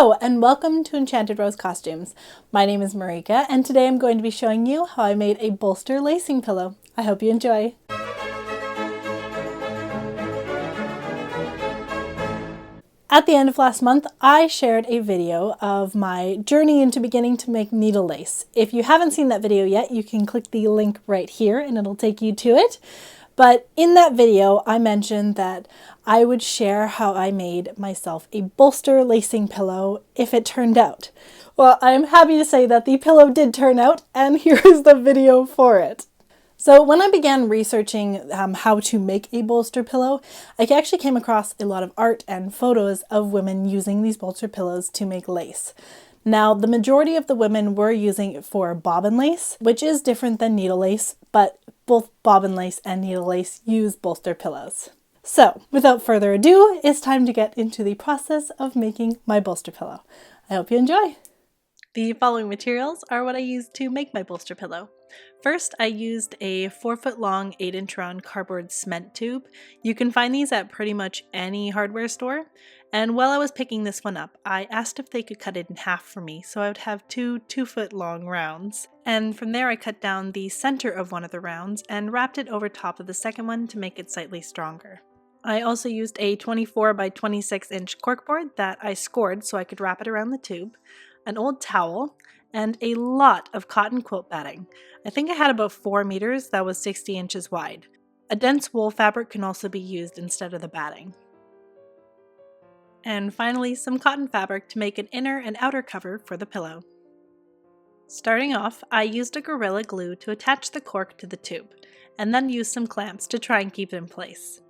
Hello and welcome to Enchanted Rose Costumes. My name is Marika and today I'm going to be showing you how I made a bolster lacing pillow. I hope you enjoy. At the end of last month, I shared a video of my journey into beginning to make Needlelace. If you haven't seen that video yet, you can click the link right here and it'll take you to it. But in that video, I mentioned that I would share how I made myself a bolster lacing pillow if it turned out. Well, I'm happy to say that the pillow did turn out, and here is the video for it. So when I began researching how to make a bolster pillow, I actually came across a lot of art and photos of women using these bolster pillows to make lace. Now, the majority of the women were using it for bobbin lace, which is different than needle lace, but both bobbin lace and needle lace use bolster pillows. So, without further ado, it's time to get into the process of making my bolster pillow. I hope you enjoy! The following materials are what I used to make my bolster pillow. First, I used a 4-foot long 8-inch round cardboard cement tube. You can find these at pretty much any hardware store. And while I was picking this one up, I asked if they could cut it in half for me so I would have two 2-foot long rounds. And from there I cut down the center of one of the rounds and wrapped it over top of the second one to make it slightly stronger. I also used a 24 by 26 inch corkboard that I scored so I could wrap it around the tube, an old towel, and a lot of cotton quilt batting. I think I had about 4 meters that was 60 inches wide. A dense wool fabric can also be used instead of the batting. And finally, some cotton fabric to make an inner and outer cover for the pillow. Starting off, I used a Gorilla Glue to attach the cork to the tube, and then used some clamps to try and keep it in place.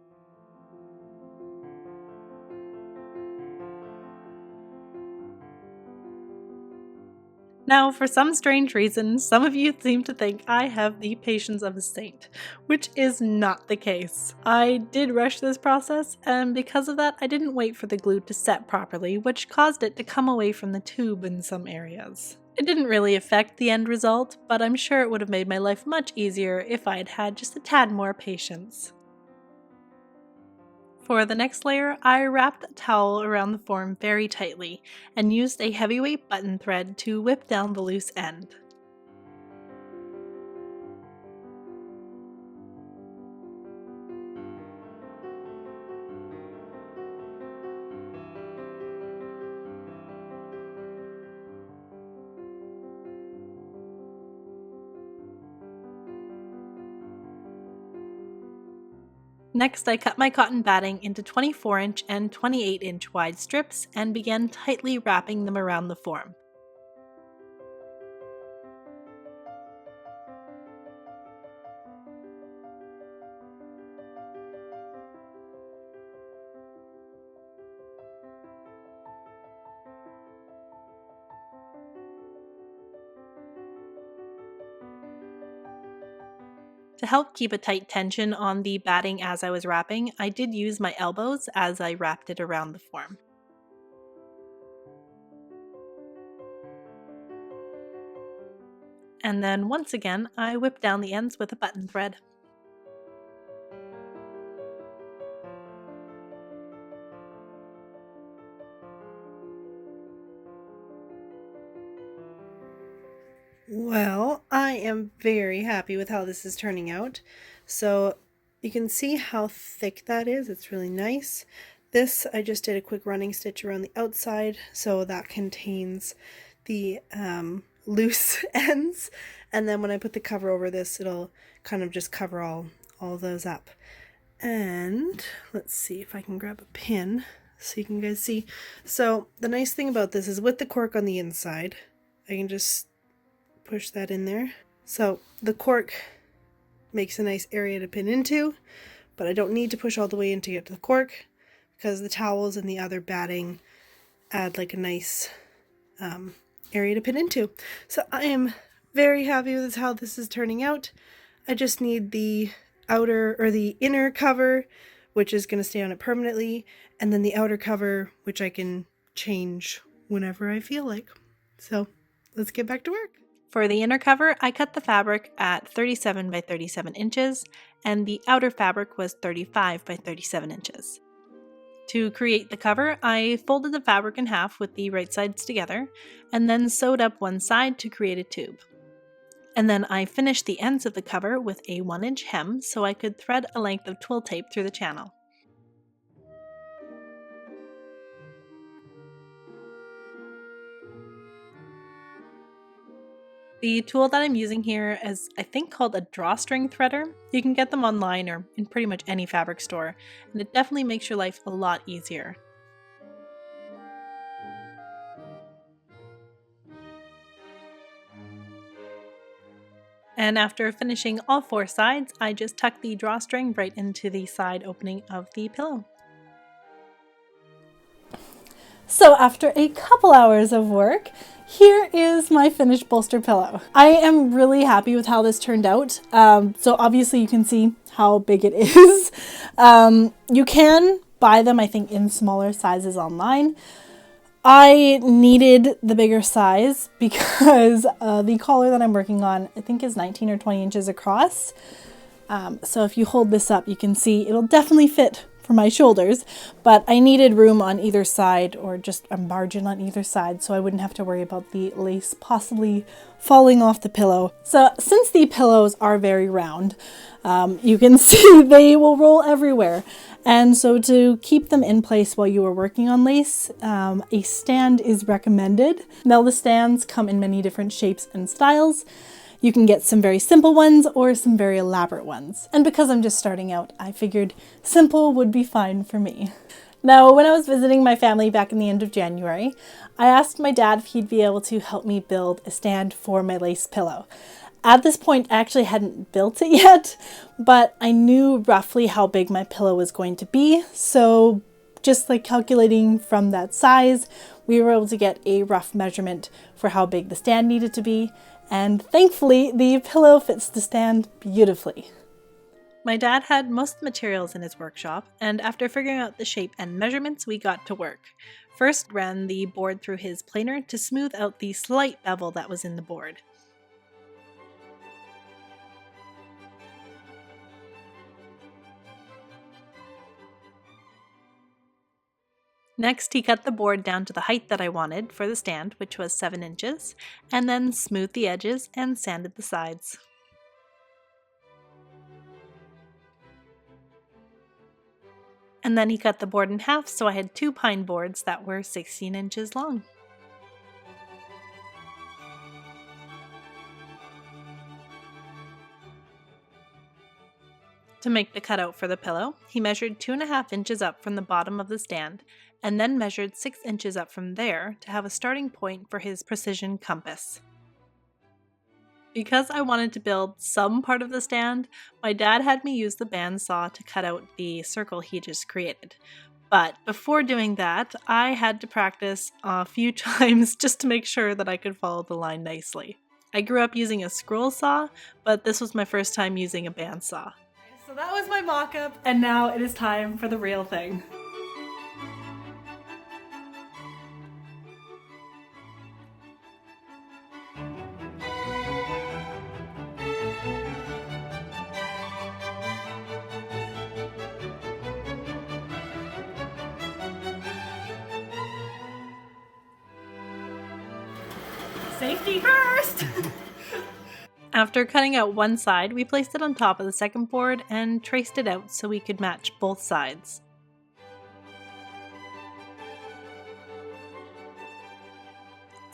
Now, for some strange reason, some of you seem to think I have the patience of a saint, which is not the case. I did rush this process, and because of that, I didn't wait for the glue to set properly, which caused it to come away from the tube in some areas. It didn't really affect the end result, but I'm sure it would have made my life much easier if I had had just a tad more patience. For the next layer, I wrapped a towel around the form very tightly and used a heavyweight button thread to whip down the loose end. Next, I cut my cotton batting into 24-inch and 28-inch wide strips and began tightly wrapping them around the form. To help keep a tight tension on the batting as I was wrapping, I did use my elbows as I wrapped it around the form. And then once again, I whipped down the ends with a button thread. Well, I am very happy with how this is turning out. So you can see how thick that is. It's really nice. This, I just did a quick running stitch around the outside, so that contains the loose ends. And then when I put the cover over this, it'll kind of just cover all those up. And let's see if I can grab a pin so you can guys see. So the nice thing about this is with the cork on the inside, I can just push that in there. So the cork makes a nice area to pin into, but I don't need to push all the way in to get to the cork because the towels and the other batting add like a nice area to pin into. So I am very happy with how this is turning out. I just need the outer or the inner cover, which is going to stay on it permanently, and then the outer cover, which I can change whenever I feel like. So let's get back to work. For the inner cover, I cut the fabric at 37 by 37 inches, and the outer fabric was 35 by 37 inches. To create the cover, I folded the fabric in half with the right sides together, and then sewed up one side to create a tube. And then I finished the ends of the cover with a 1-inch hem so I could thread a length of twill tape through the channel. The tool that I'm using here is, I think, called a Drawstring Threader. You can get them online or in pretty much any fabric store, and it definitely makes your life a lot easier. And after finishing all 4 sides, I just tucked the drawstring right into the side opening of the pillow. So after a couple hours of work, here is my finished bolster pillow. I am really happy with how this turned out. So obviously you can see how big it is. You can buy them, I think, in smaller sizes online. I needed the bigger size because the collar that I'm working on, I think, is 19 or 20 inches across. So if you hold this up, you can see it'll definitely fit for my shoulders, but I needed room on either side, or just a margin on either side, so I wouldn't have to worry about the lace possibly falling off the pillow. So since the pillows are very round, you can see they will roll everywhere. And so to keep them in place while you are working on lace, a stand is recommended. Now the stands come in many different shapes and styles. You can get some very simple ones or some very elaborate ones. And because I'm just starting out, I figured simple would be fine for me. Now, when I was visiting my family back in the end of January, I asked my dad if he'd be able to help me build a stand for my lace pillow. At this point, I actually hadn't built it yet, but I knew roughly how big my pillow was going to be. So just like calculating from that size, we were able to get a rough measurement for how big the stand needed to be. And thankfully, the pillow fits the stand beautifully. My dad had most of the materials in his workshop, and after figuring out the shape and measurements, we got to work. First, ran the board through his planer to smooth out the slight bevel that was in the board. Next, he cut the board down to the height that I wanted for the stand, which was 7 inches, and then smoothed the edges and sanded the sides. And then he cut the board in half, so I had 2 pine boards that were 16 inches long. To make the cutout for the pillow, he measured 2.5 inches up from the bottom of the stand, and then measured 6 inches up from there to have a starting point for his precision compass. Because I wanted to build some part of the stand, my dad had me use the bandsaw to cut out the circle he just created. But before doing that, I had to practice a few times just to make sure that I could follow the line nicely. I grew up using a scroll saw, but this was my first time using a bandsaw. So that was my mock-up, and now it is time for the real thing. Safety first! After cutting out one side, we placed it on top of the second board and traced it out so we could match both sides.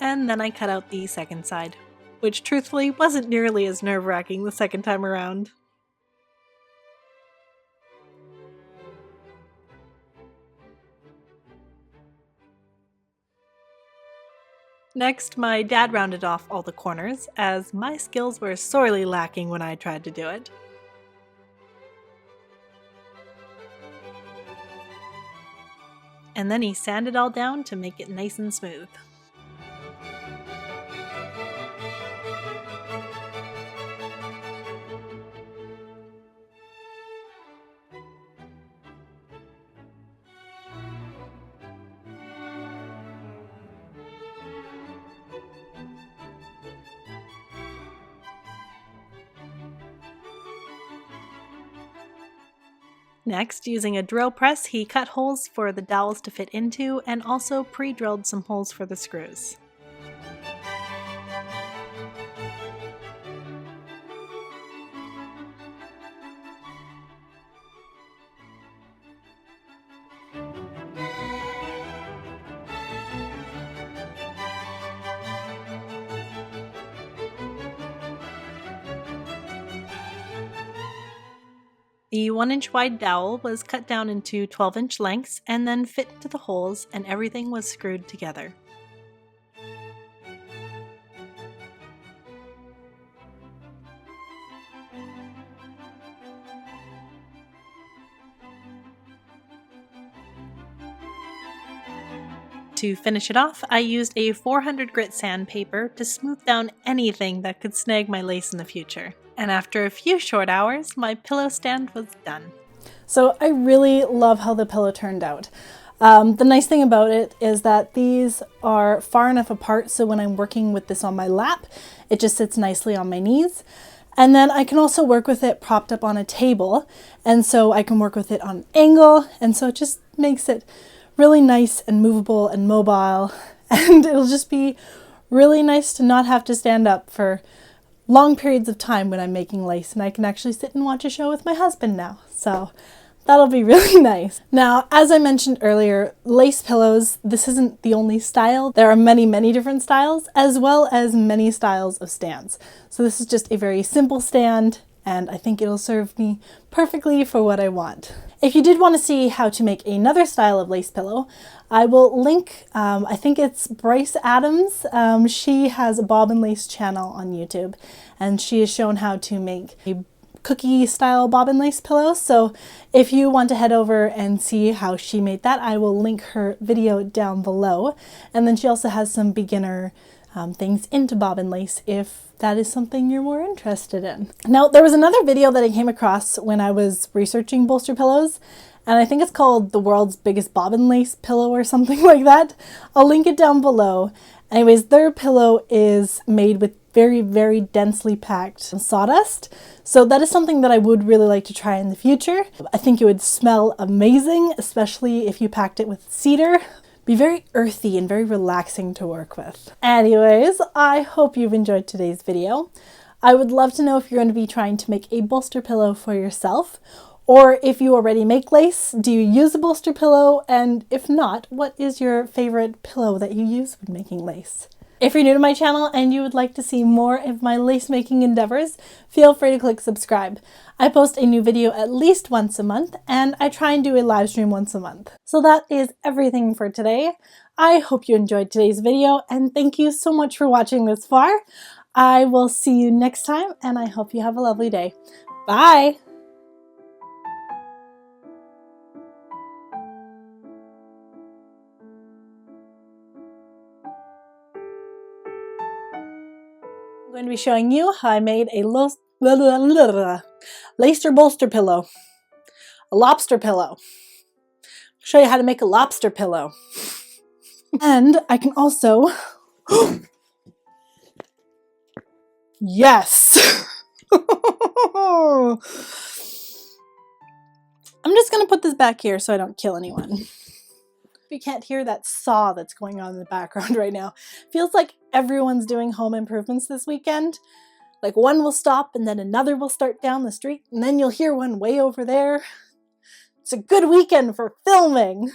And then I cut out the second side, which truthfully wasn't nearly as nerve-wracking the second time around. Next, my dad rounded off all the corners, as my skills were sorely lacking when I tried to do it. And then he sanded it all down to make it nice and smooth. Next, using a drill press, he cut holes for the dowels to fit into and also pre-drilled some holes for the screws. The 1-inch wide dowel was cut down into 12-inch lengths and then fit into the holes, and everything was screwed together. To finish it off, I used a 400 grit sandpaper to smooth down anything that could snag my lace in the future. And after a few short hours, my pillow stand was done. So I really love how the pillow turned out. The nice thing about it is that these are far enough apart so when I'm working with this on my lap, it just sits nicely on my knees. And then I can also work with it propped up on a table, and so I can work with it on an angle, and so it just makes it really nice and movable and mobile, and it'll just be really nice to not have to stand up for long periods of time when I'm making lace, and I can actually sit and watch a show with my husband now, so that'll be really nice. Now, as I mentioned earlier, lace pillows, this isn't the only style. There are many, many different styles, as well as many styles of stands. So this is just a very simple stand, and I think it'll serve me perfectly for what I want. If you did want to see how to make another style of lace pillow, I will link, I think it's Bryce Adams. She has a bob and lace channel on YouTube, and she has shown how to make a cookie style bob and lace pillow. So if you want to head over and see how she made that, I will link her video down below. And then she also has some beginner things into bob and lace if that is something you're more interested in. Now, there was another video that I came across when I was researching bolster pillows, and I think it's called The World's Biggest Bob and Lace Pillow or something like that. I'll link it down below. Anyways, their pillow is made with very, very densely packed sawdust. So that is something that I would really like to try in the future. I think it would smell amazing, especially if you packed it with cedar. Be very earthy and very relaxing to work with. Anyways, I hope you've enjoyed today's video. I would love to know if you're going to be trying to make a bolster pillow for yourself, or if you already make lace, do you use a bolster pillow? And if not, what is your favorite pillow that you use when making lace? If you're new to my channel and you would like to see more of my lace making endeavors, feel free to click subscribe. I post a new video at least once a month, and I try and do a live stream once a month. So that is everything for today. I hope you enjoyed today's video, and thank you so much for watching this far. I will see you next time, and I hope you have a lovely day. Bye! I'm going to be showing you how I made a laced bolster pillow. A lobster pillow. I'll show you how to make a lobster pillow. And I can also... Yes! I'm just going to put this back here so I don't kill anyone. You can't hear that saw that's going on in the background right now. Feels like everyone's doing home improvements this weekend. Like one will stop and then another will start down the street and then you'll hear one way over there. It's a good weekend for filming.